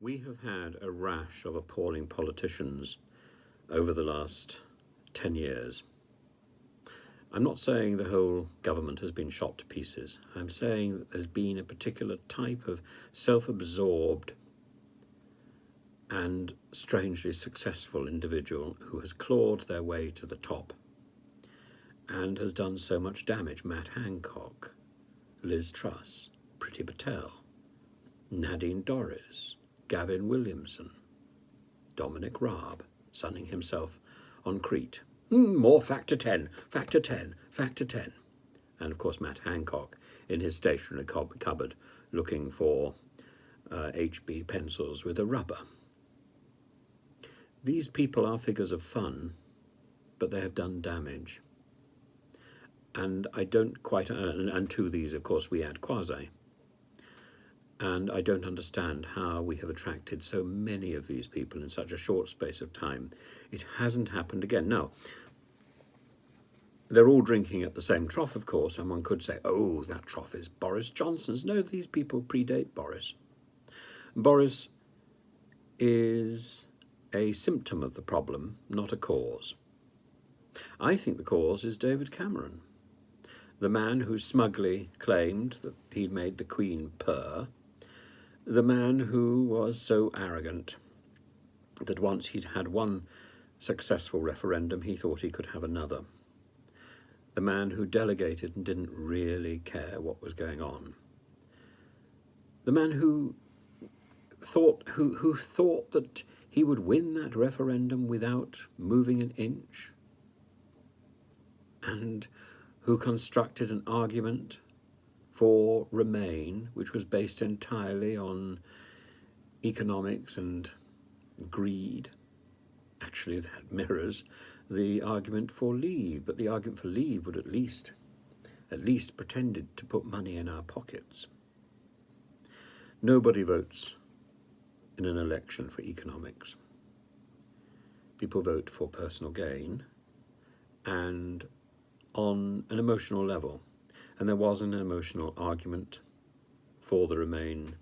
We have had a rash of appalling politicians over the last 10 years. I'm not saying the whole government has been shot to pieces. I'm saying that there's been a particular type of self-absorbed and strangely successful individual who has clawed their way to the top and has done so much damage. Matt Hancock, Liz Truss, Priti Patel, Nadine Dorries, Gavin Williamson, Dominic Raab, sunning himself on Crete. More factor 10, factor 10, factor 10. And of course Matt Hancock in his stationery cupboard looking for HB pencils with a rubber. These people are figures of fun, but they have done damage. And I don't quite, and to these of course we add quasi. And I don't understand how we have attracted so many of these people in such a short space of time. It hasn't happened again. Now, they're all drinking at the same trough, of course, and one could say, oh, that trough is Boris Johnson's. No, these people predate Boris. Boris is a symptom of the problem, not a cause. I think the cause is David Cameron, the man who smugly claimed that he'd made the Queen purr, the man who was so arrogant that once he'd had one successful referendum, he thought he could have another. The man who delegated and didn't really care what was going on. The man who thought that he would win that referendum without moving an inch, and who constructed an argument for Remain, which was based entirely on economics and greed. Actually, that mirrors the argument for Leave, but the argument for Leave would at least pretended to put money in our pockets. Nobody votes in an election for economics. People vote for personal gain and on an emotional level. And there was an emotional argument for the Remain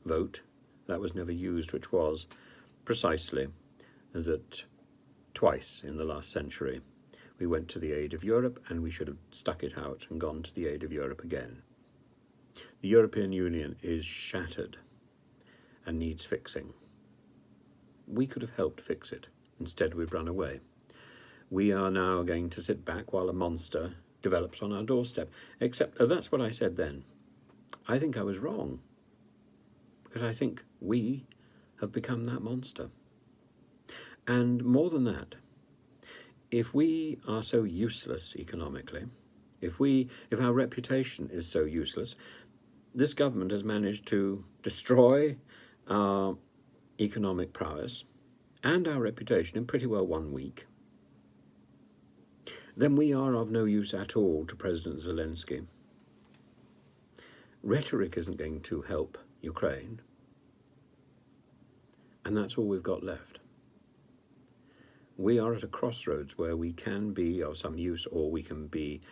vote that was never used, which was precisely that twice in the last century we went to the aid of Europe and we should have stuck it out and gone to the aid of Europe again. The European Union is shattered and needs fixing. We could have helped fix it. Instead, we've run away. We are now going to sit back while a monster develops on our doorstep. Except that's what I said then. I think I was wrong, because I think we have become that monster. And more than that, if we are so useless economically, if our reputation is so useless, this government has managed to destroy our economic prowess and our reputation in pretty well 1 week, then we are of no use at all to President Zelensky. Rhetoric isn't going to help Ukraine, and that's all we've got left. We are at a crossroads where we can be of some use, or we can be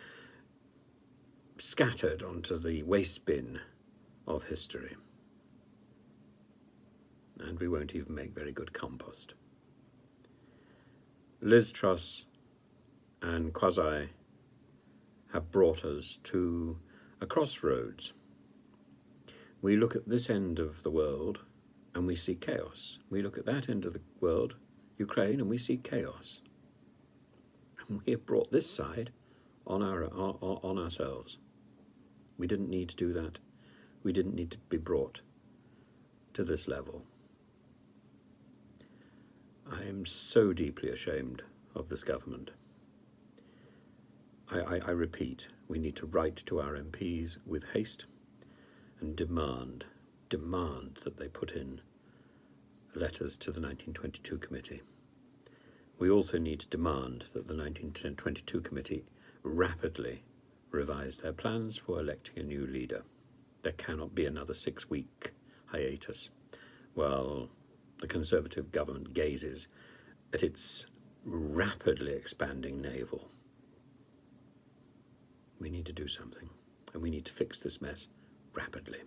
scattered onto the waste bin of history. And we won't even make very good compost. Liz Truss and Quasi have brought us to a crossroads. We look at this end of the world and we see chaos. We look at that end of the world, Ukraine, and we see chaos. And we have brought this side on ourselves. We didn't need to do that. We didn't need to be brought to this level. I am so deeply ashamed of this government. I repeat, we need to write to our MPs with haste and demand that they put in letters to the 1922 committee. We also need to demand that the 1922 committee rapidly revise their plans for electing a new leader. There cannot be another 6-week hiatus while the Conservative government gazes at its rapidly expanding navel. We need to do something, and we need to fix this mess rapidly.